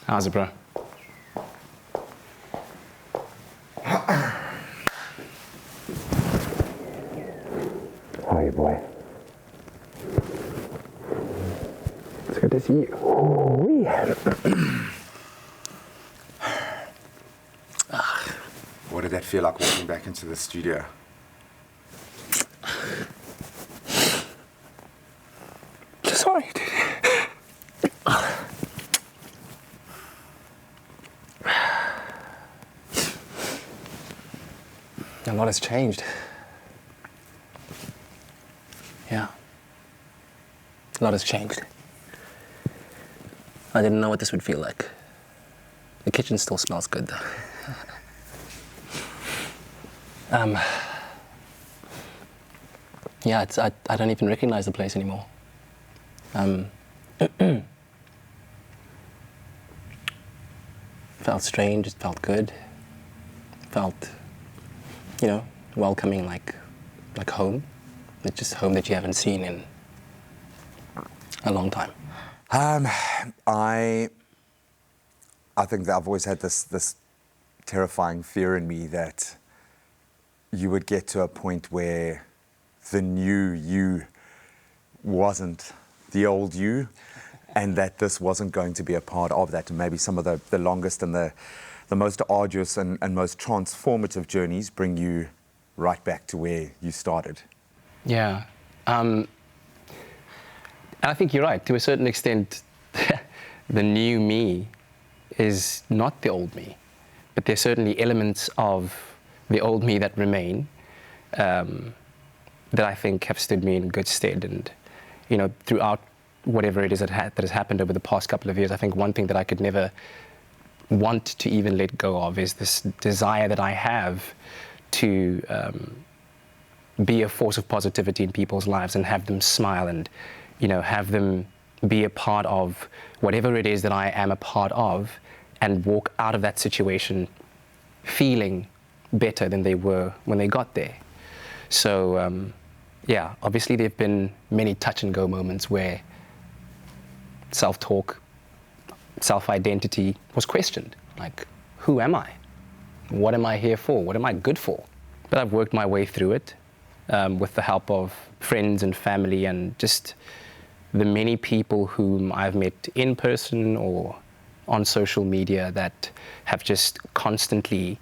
How's it, bro? How are you, boy? It's good to see you. What did that feel like walking back into the studio? Sorry, dude. A lot has changed. Yeah. A lot has changed. I didn't know what this would feel like. The kitchen still smells good, though. Yeah, I don't even recognize the place anymore. Felt strange, it felt good. Felt, welcoming, like home. It's just home that you haven't seen in a long time. I think that I've always had this terrifying fear in me that you would get to a point where the new you wasn't the old you, and that this wasn't going to be a part of that. And maybe some of the longest and the most arduous and most transformative journeys bring you right back to where you started. Yeah. I think you're right. To a certain extent, the new me is not the old me, but there's certainly elements of the old me that remain, that I think have stood me in good stead. And, throughout whatever it is that has happened over the past couple of years, I think one thing that I could never want to even let go of is this desire that I have to be a force of positivity in people's lives and have them smile and, have them be a part of whatever it is that I am a part of, and walk out of that situation feeling better than they were when they got there. So, yeah, obviously there have been many touch and go moments where self-talk, self-identity was questioned. Like, who am I? What am I here for? What am I good for? But I've worked my way through it with the help of friends and family and just the many people whom I've met in person or on social media that have just constantly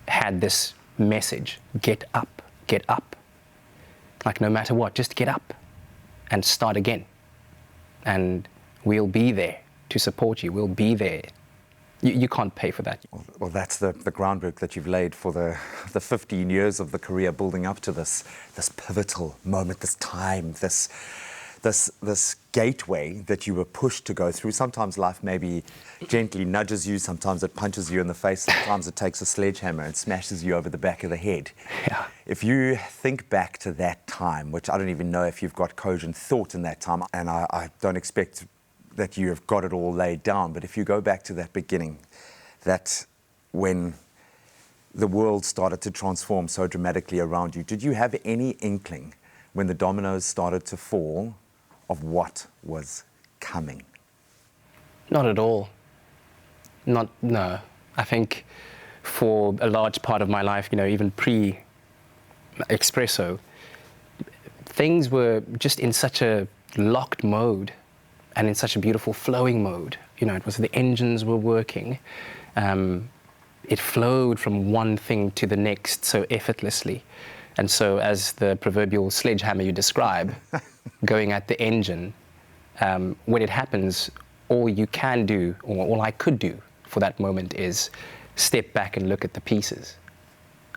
had this message: get up, get up. Like, no matter what, just get up and start again. And we'll be there to support you. We'll be there. You can't pay for that. Well, that's the groundwork that you've laid for the 15 years of the career building up to this pivotal moment, this time, this gateway that you were pushed to go through. Sometimes life maybe gently nudges you, sometimes it punches you in the face, sometimes it takes a sledgehammer and smashes you over the back of the head. Yeah. If you think back to that time, which I don't even know if you've got cogent thought in that time, and I don't expect that you have got it all laid down, but if you go back to that beginning, that when the world started to transform so dramatically around you, did you have any inkling when the dominoes started to fall of what was coming? Not at all. No. I think for a large part of my life, even pre-Expresso, things were just in such a locked mode and in such a beautiful flowing mode. It was the engines were working. It flowed from one thing to the next so effortlessly. And so, as the proverbial sledgehammer you describe, going at the engine, when it happens, all you can do, or all I could do for that moment, is step back and look at the pieces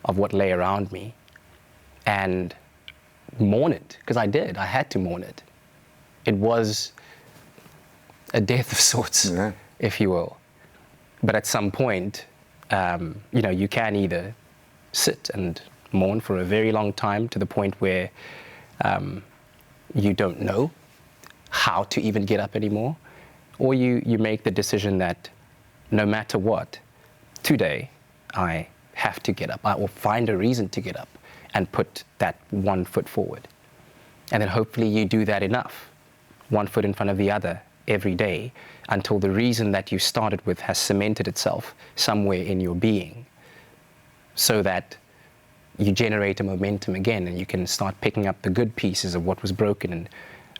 of what lay around me and mourn it, because I did. I had to mourn it. It was a death of sorts, yeah, if you will. But at some point, you can either sit and mourn for a very long time to the point where you don't know how to even get up anymore, or you make the decision that no matter what, today I have to get up. I will find a reason to get up and put that one foot forward. And then hopefully you do that enough, one foot in front of the other, every day until the reason that you started with has cemented itself somewhere in your being, so that you generate a momentum again and you can start picking up the good pieces of what was broken and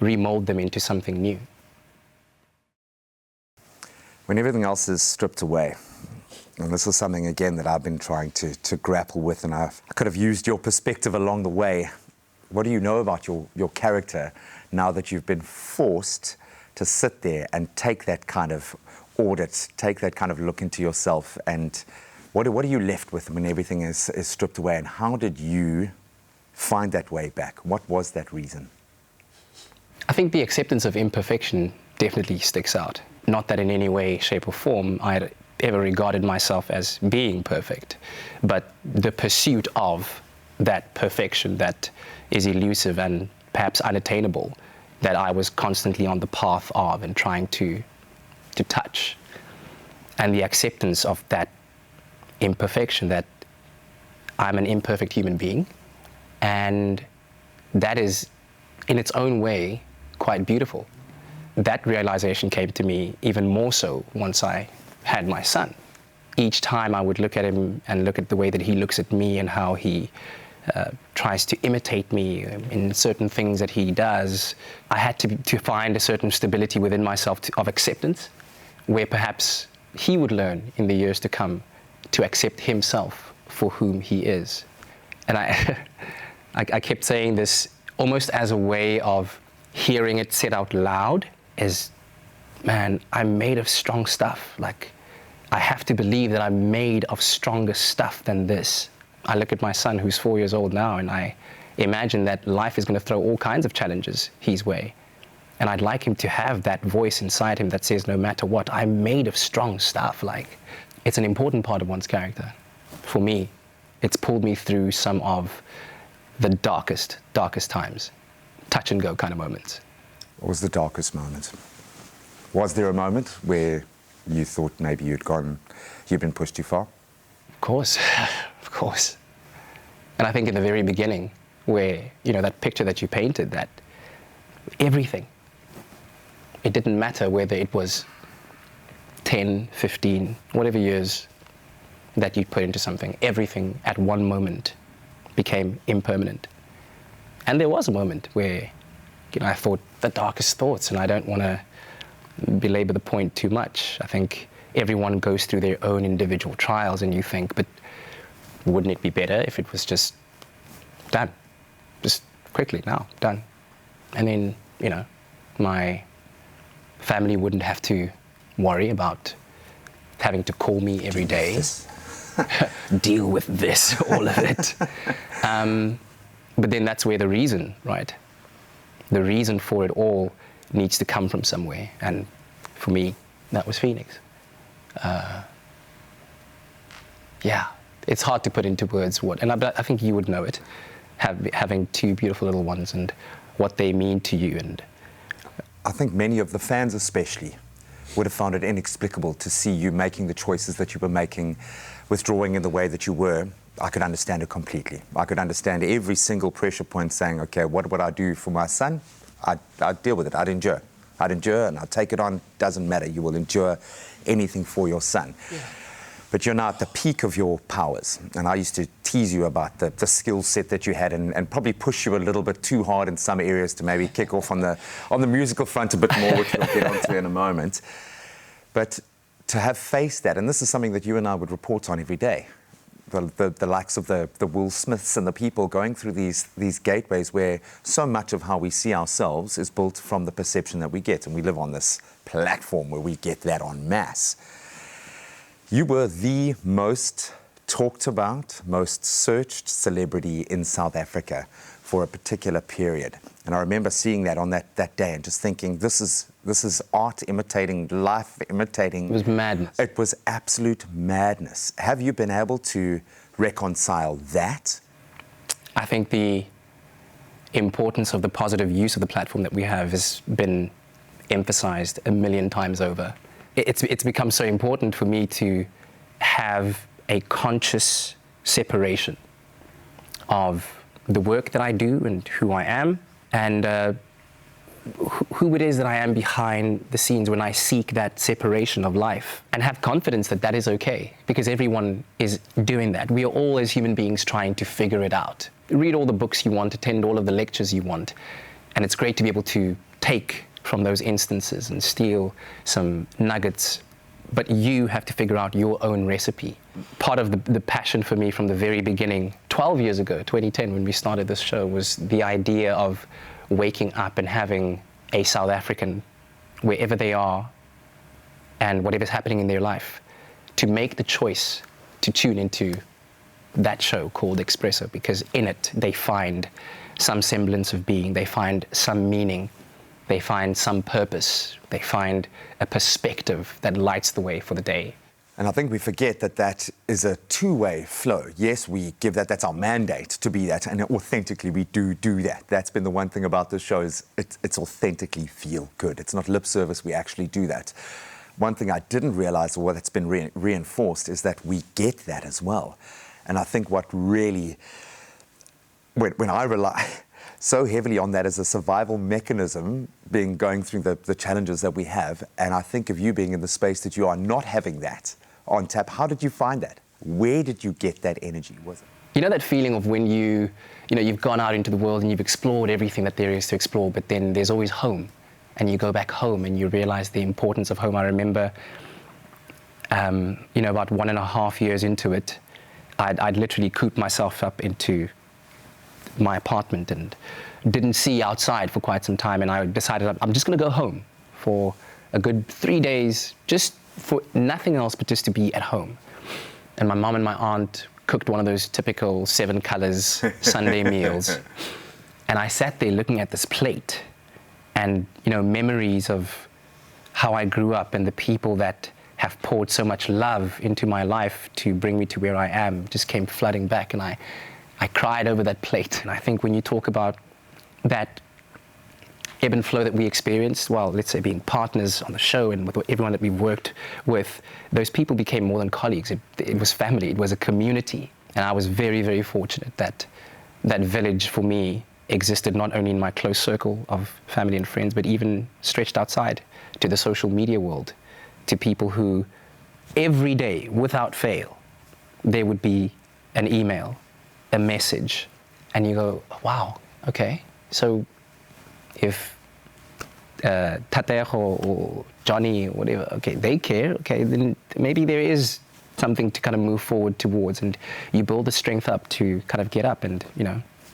remold them into something new. When everything else is stripped away, and this is something, again, that I've been trying to grapple with, and I could have used your perspective along the way. What do you know about your character now that you've been forced to sit there and take that kind of audit, take that kind of look into yourself, and what are you left with when everything is stripped away, and how did you find that way back? What was that reason? I think the acceptance of imperfection definitely sticks out. Not that in any way, shape or form I had ever regarded myself as being perfect, but the pursuit of that perfection that is elusive and perhaps unattainable, that I was constantly on the path of and trying to touch. And the acceptance of that imperfection, that I'm an imperfect human being, and that is in its own way quite beautiful. That realization came to me even more so once I had my son. Each time I would look at him and look at the way that he looks at me and how he tries to imitate me in certain things that he does, I had to find a certain stability within myself of acceptance, where perhaps he would learn in the years to come to accept himself for whom he is. And I kept saying this almost as a way of hearing it said out loud, is, man, I'm made of strong stuff. Like, I have to believe that I'm made of stronger stuff than this. I look at my son, who's 4 years old now, and I imagine that life is going to throw all kinds of challenges his way. And I'd like him to have that voice inside him that says, no matter what, I'm made of strong stuff. Like, it's an important part of one's character. For me, it's pulled me through some of the darkest times, touch and go kind of moments. What was the darkest moment? Was there a moment where you thought maybe you'd been pushed too far? Of course, of course. And I think in the very beginning, where, that picture that you painted, that everything, it didn't matter whether it was 10, 15, whatever years that you put into something, everything at one moment became impermanent. And there was a moment where, I thought the darkest thoughts, and I don't want to belabor the point too much. I think everyone goes through their own individual trials, and you think, but wouldn't it be better if it was just done? Just quickly, now, done. And then, my family wouldn't have to worry about having to call me every day, deal with this, all of it. But then that's where the reason, right? The reason for it all needs to come from somewhere. And for me, that was Phoenix. Yeah, it's hard to put into words what, and I think you would know it, having two beautiful little ones and what they mean to you. And I think many of the fans especially would have found it inexplicable to see you making the choices that you were making, withdrawing in the way that you were. I could understand it completely. I could understand every single pressure point saying, okay, what would I do for my son? I'd deal with it. I'd endure. And I'd take it on. Doesn't matter. You will endure anything for your son. Yeah. But you're now at the peak of your powers. And I used to tease you about the skill set that you had and probably push you a little bit too hard in some areas to maybe kick off on the musical front a bit more, which we'll get onto in a moment. But to have faced that, and this is something that you and I would report on every day, the likes of the Will Smiths and the people going through these gateways where so much of how we see ourselves is built from the perception that we get, and we live on this platform where we get that en masse. You were the most talked about, most searched celebrity in South Africa for a particular period. And I remember seeing that on that day and just thinking, this is art imitating life, imitating... It was madness. It was absolute madness. Have you been able to reconcile that? I think the importance of the positive use of the platform that we have has been emphasized a million times over. It's become so important for me to have a conscious separation of the work that I do and who I am, and who it is that I am behind the scenes when I seek that separation of life, and have confidence that that is okay, because everyone is doing that. We are all, as human beings, trying to figure it out. Read all the books you want, attend all of the lectures you want, and it's great to be able to take from those instances and steal some nuggets, but you have to figure out your own recipe. Part of the passion for me from the very beginning, 12 years ago, 2010, when we started this show, was the idea of waking up and having a South African, wherever they are and whatever's happening in their life, to make the choice to tune into that show called Expresso, because in it they find some semblance of being, they find some meaning, they find some purpose, they find a perspective that lights the way for the day. And I think we forget that that is a two-way flow. Yes, we give that, that's our mandate to be that, and authentically we do that. That's been the one thing about this show, is it's authentically feel good. It's not lip service, we actually do that. One thing I didn't realize, or that's been reinforced, is that we get that as well. And I think what really, when I rely so heavily on that as a survival mechanism, going through the challenges that we have, and I think of you being in the space that you are, not having that on tap. How did you find that? Where did you get that energy? Was it? You know that feeling of when you've gone out into the world and you've explored everything that there is to explore, but then there's always home, and you go back home and you realize the importance of home. I remember, about 1.5 years into it, I'd literally cooped myself up into my apartment and didn't see outside for quite some time, and I decided I'm just going to go home for a good 3 days, just for nothing else but just to be at home. And my mom and my aunt cooked one of those typical 7 colors Sunday meals, and I sat there looking at this plate, and memories of how I grew up and the people that have poured so much love into my life to bring me to where I am just came flooding back, and I cried over that plate. And I think when you talk about that ebb and flow that we experienced, well, let's say being partners on the show and with everyone that we've worked with, those people became more than colleagues. It was family, it was a community. And I was very, very fortunate that that village for me existed not only in my close circle of family and friends, but even stretched outside to the social media world, to people who every day, without fail, there would be an email, a message, and you go, wow, okay, so if Katlego or Johnny or whatever, okay, they care, okay, then maybe there is something to kind of move forward towards, and you build the strength up to kind of get up. And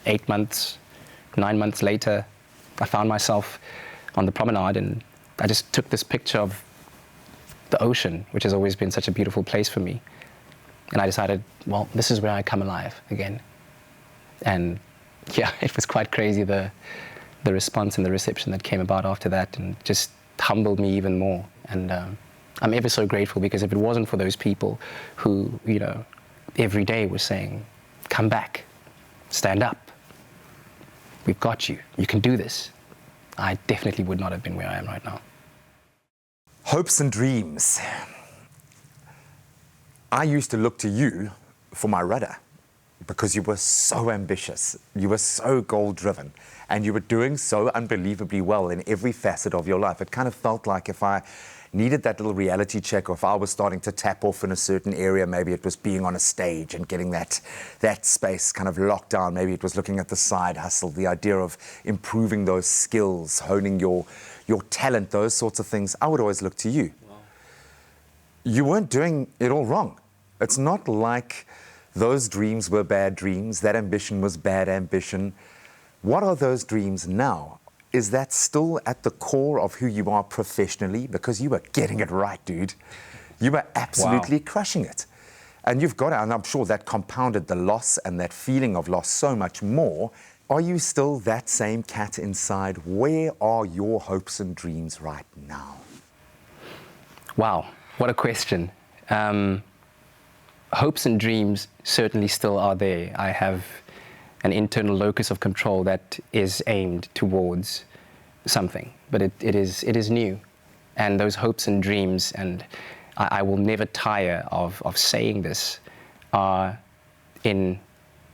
8 months, 9 months later, I found myself on the promenade, and I just took this picture of the ocean, which has always been such a beautiful place for me. And I decided, well, this is where I come alive again. And yeah, it was quite crazy, the response and the reception that came about after that, and just humbled me even more. And I'm ever so grateful, because if it wasn't for those people who, every day were saying, come back, stand up, we've got you, you can do this, I definitely would not have been where I am right now. Hopes and dreams. I used to look to you for my rudder, because you were so ambitious, you were so goal-driven, and you were doing so unbelievably well in every facet of your life. It kind of felt like if I needed that little reality check, or if I was starting to tap off in a certain area, maybe it was being on a stage and getting that space kind of locked down, maybe it was looking at the side hustle, the idea of improving those skills, honing your talent, those sorts of things, I would always look to you. Wow. You weren't doing it all wrong. It's not like those dreams were bad dreams, that ambition was bad ambition. What are those dreams now? Is that still at the core of who you are professionally? Because you were getting it right, dude. You were absolutely crushing it. And you've got it, and I'm sure that compounded the loss and that feeling of loss so much more. Are you still that same cat inside? Where are your hopes and dreams right now? Wow, what a question. Hopes and dreams certainly still are there. I have an internal locus of control that is aimed towards something, but it is new. And those hopes and dreams, and I will never tire of saying this, are in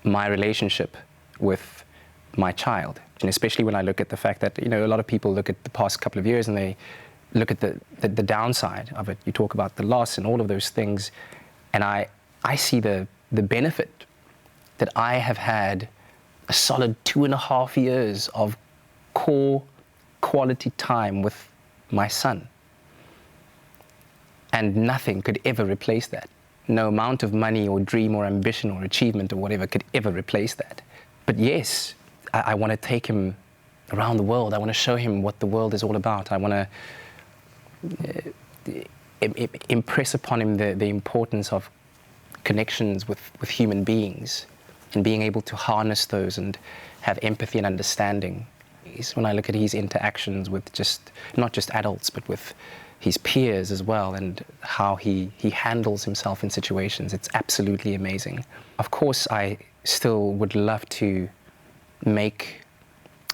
my relationship with my child. And especially when I look at the fact that, a lot of people look at the past couple of years and they look at the downside of it. You talk about the loss and all of those things, and I see the benefit that I have had a solid 2.5 years of core quality time with my son. And nothing could ever replace that. No amount of money or dream or ambition or achievement or whatever could ever replace that. But yes, I want to take him around the world. I want to show him what the world is all about. I want to impress upon him the importance of connections with human beings and being able to harness those and have empathy and understanding. When I look at his interactions with not just adults, but with his peers as well, and how he handles himself in situations, it's absolutely amazing. Of course, I still would love to make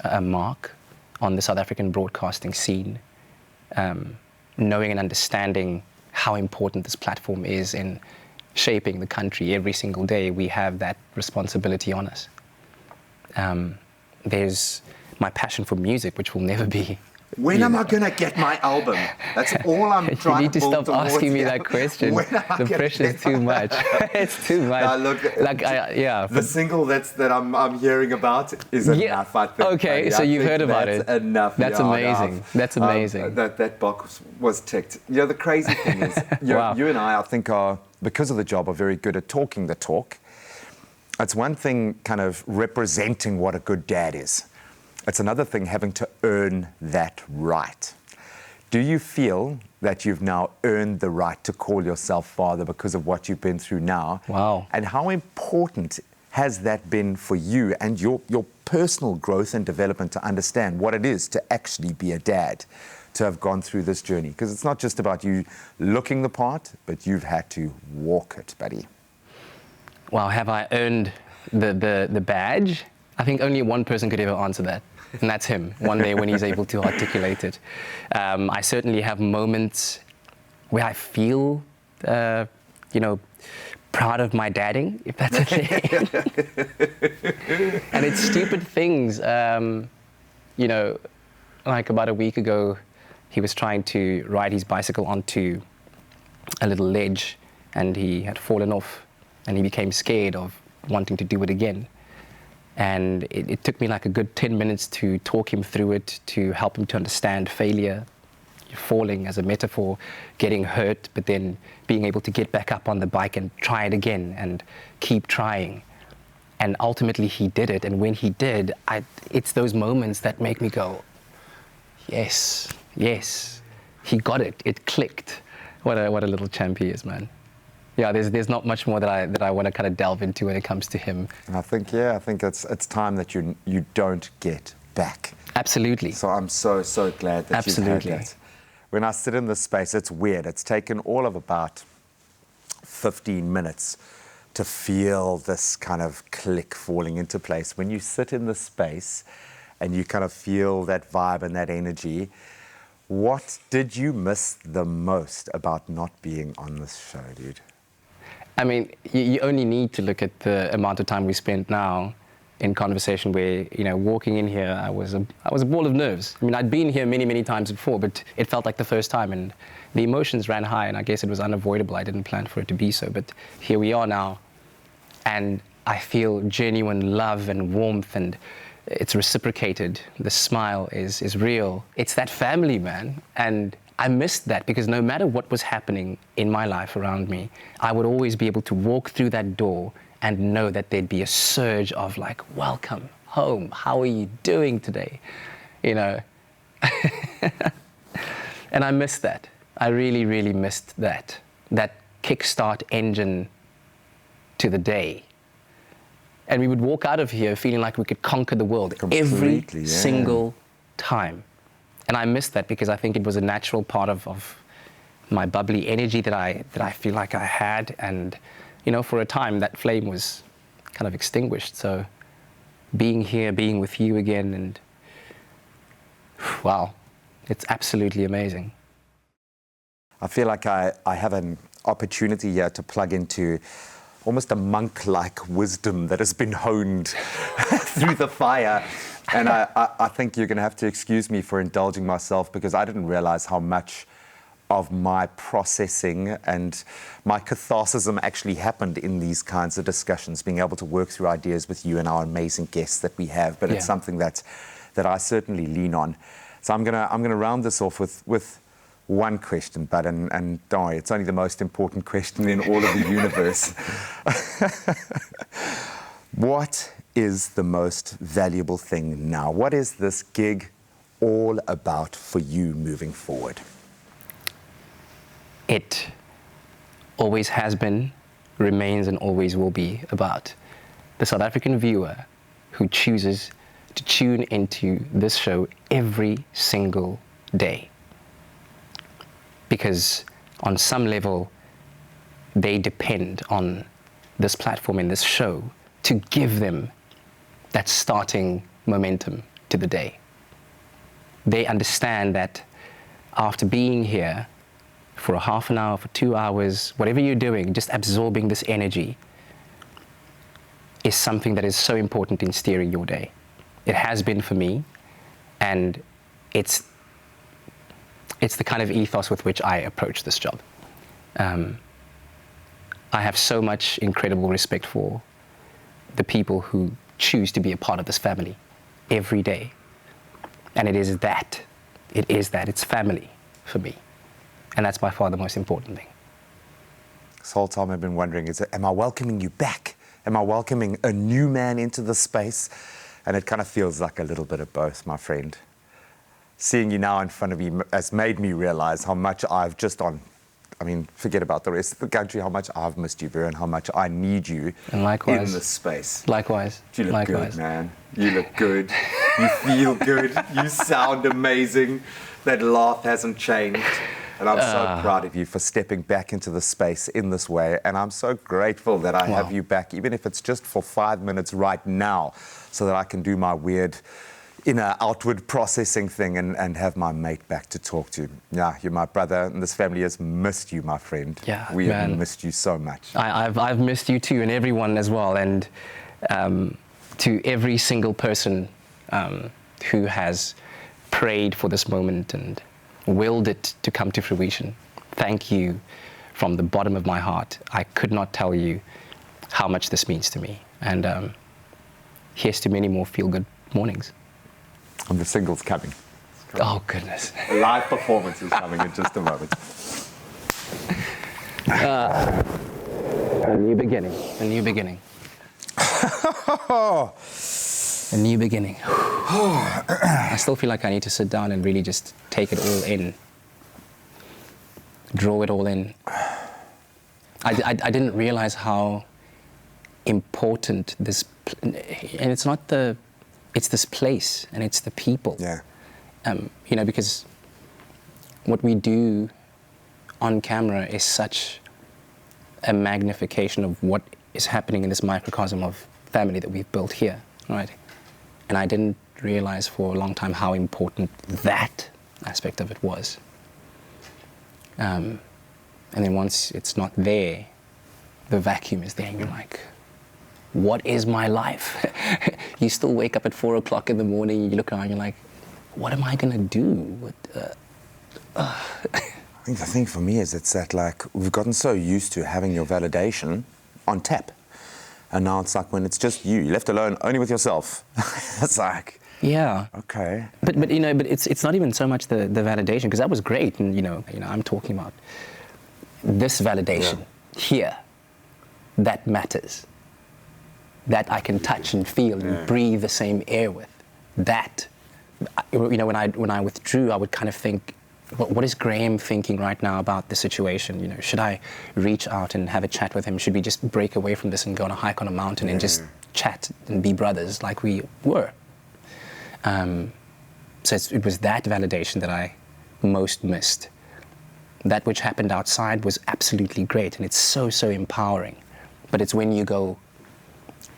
a mark on the South African broadcasting scene, knowing and understanding how important this platform is in shaping the country. Every single day we have that responsibility on us. There's my passion for music, which will never be. When am I going to get my album? That's all I'm trying to You need to stop asking me that question. The pressure's too much. It's too much. Now look, yeah. The single that I'm hearing about is enough, I think. Okay, so you've heard about it. That's enough. That's amazing. That's amazing. That box was ticked. The crazy thing is, Wow. You and I think, are, because of the job, are very good at talking the talk. It's one thing kind of representing what a good dad is. It's another thing having to earn that right. Do you feel that you've now earned the right to call yourself father because of what you've been through now? Wow. And how important has that been for you and your personal growth and development to understand what it is to actually be a dad, to have gone through this journey? Because it's not just about you looking the part, but you've had to walk it, buddy. Well, have I earned the badge? I think only one person could ever answer that, and that's him, one day when he's able to articulate it. I certainly have moments where I feel, proud of my dadding, if that's okay. And it's stupid things. Like about a week ago, he was trying to ride his bicycle onto a little ledge, and he had fallen off, and he became scared of wanting to do it again. And it took me like a good 10 minutes to talk him through it, to help him to understand failure, falling as a metaphor, getting hurt, but then being able to get back up on the bike and try it again and keep trying. And ultimately he did it. And when he did, it's those moments that make me go, yes, he got it. It clicked. What a little champ he is, man. Yeah, there's not much more that I want to kind of delve into when it comes to him. I think it's time that you don't get back. Absolutely. So I'm so glad that you've had that. When I sit in this space, it's weird. It's taken all of about 15 minutes to feel this kind of click falling into place. When you sit in the space and you kind of feel that vibe and that energy, what did you miss the most about not being on this show, dude? I mean, you only need to look at the amount of time we spent now in conversation where, walking in here, I was a ball of nerves. I mean, I'd been here many, many times before, but it felt like the first time, and the emotions ran high, and I guess it was unavoidable. I didn't plan for it to be so, but here we are now, and I feel genuine love and warmth, and it's reciprocated. The smile is real. It's that family, man, and I missed that, because no matter what was happening in my life around me, I would always be able to walk through that door and know that there'd be a surge of like, welcome home, how are you doing today? And I missed that. I really, really missed that kickstart engine to the day. And we would walk out of here feeling like we could conquer the world every single time. And I missed that, because I think it was a natural part of my bubbly energy that I feel like I had. And, for a time, that flame was kind of extinguished. So being here, being with you again, and wow, it's absolutely amazing. I feel like I have an opportunity here to plug into almost a monk-like wisdom that has been honed through the fire. And I think you're going to have to excuse me for indulging myself, because I didn't realize how much of my processing and my catharsism actually happened in these kinds of discussions, being able to work through ideas with you and our amazing guests that we have. But it's something that I certainly lean on. So I'm gonna round this off with one question, Bud, and don't worry, it's only the most important question in all of the universe. What is the most valuable thing now? What is this gig all about for you moving forward? It always has been, remains, and always will be about the South African viewer who chooses to tune into this show every single day. Because on some level, they depend on this platform and this show to give them that starting momentum to the day. They understand that after being here for a half an hour, for 2 hours, whatever you're doing, just absorbing this energy is something that is so important in steering your day. It has been for me, and it's the kind of ethos with which I approach this job. I have so much incredible respect for the people who choose to be a part of this family every day. And it's family for me. And that's by far the most important thing. This whole time I've been wondering, am I welcoming you back? Am I welcoming a new man into the space? And it kind of feels like a little bit of both, my friend. Seeing you now in front of me has made me realize how much I've forget about the rest of the country, how much I've missed you, Vera, and how much I need you in this space. Likewise. You look good, man. You look good. You feel good. You sound amazing. That laugh hasn't changed. And I'm so proud of you for stepping back into the space in this way. And I'm so grateful that I have you back, even if it's just for 5 minutes right now, so that I can do my weird inner outward processing thing and have my mate back to talk to. Yeah, you're my brother, and this family has missed you, my friend. Yeah, we have missed you so much. I've missed you too, and everyone as well. And to every single person who has prayed for this moment and willed it to come to fruition, thank you from the bottom of my heart. I could not tell you how much this means to me. And here's to many more feel-good mornings. And the single's coming. Oh, goodness. A live performance is coming in just a moment. A new beginning. A new beginning. A new beginning. I still feel like I need to sit down and really just take it all in. Draw it all in. I didn't realize how important this, and it's not it's this place and it's the people. Yeah. Because what we do on camera is such a magnification of what is happening in this microcosm of family that we've built here, right? And I didn't realize for a long time how important that aspect of it was. And then once it's not there, the vacuum is there, and you're like, what is my life? You still wake up at 4 o'clock in the morning, you look around, you're like, what am I gonna do? I think the thing for me is it's that, like, we've gotten so used to having your validation on tap. And now it's like when it's just you, left alone, only with yourself. It's like, yeah. Okay. But it's not even so much the validation, because that was great, and I'm talking about this validation here that matters, that I can touch and feel and breathe the same air with. That, when I withdrew, I would kind of think, what is Graeme thinking right now about the situation? Should I reach out and have a chat with him? Should we just break away from this and go on a hike on a mountain and just chat and be brothers like we were? So it was that validation that I most missed. That which happened outside was absolutely great, and it's so empowering. But it's when you go,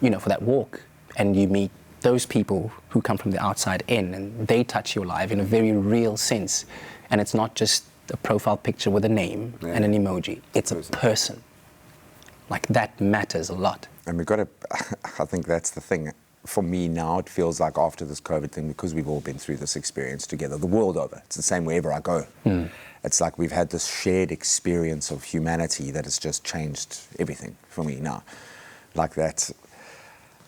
for that walk and you meet those people who come from the outside in, and they touch your life in a very real sense. And it's not just a profile picture with a name and an emoji. It's a person. Like, that matters a lot. And we've got to, I think that's the thing. For me now, it feels like after this COVID thing, because we've all been through this experience together, the world over, it's the same wherever I go. It's like we've had this shared experience of humanity that has just changed everything for me now. Like that,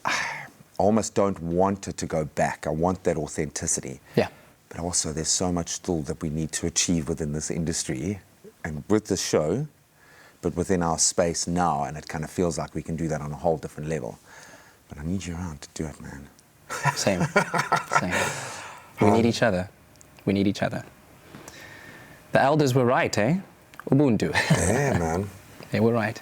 I almost don't want it to go back. I want that authenticity. Yeah. But also there's so much still that we need to achieve within this industry and with this show, but within our space now, and it kind of feels like we can do that on a whole different level. But I need you around to do it, man. Same. Same. We need each other. We need each other. The elders were right, eh? Ubuntu. Yeah, man. They were right.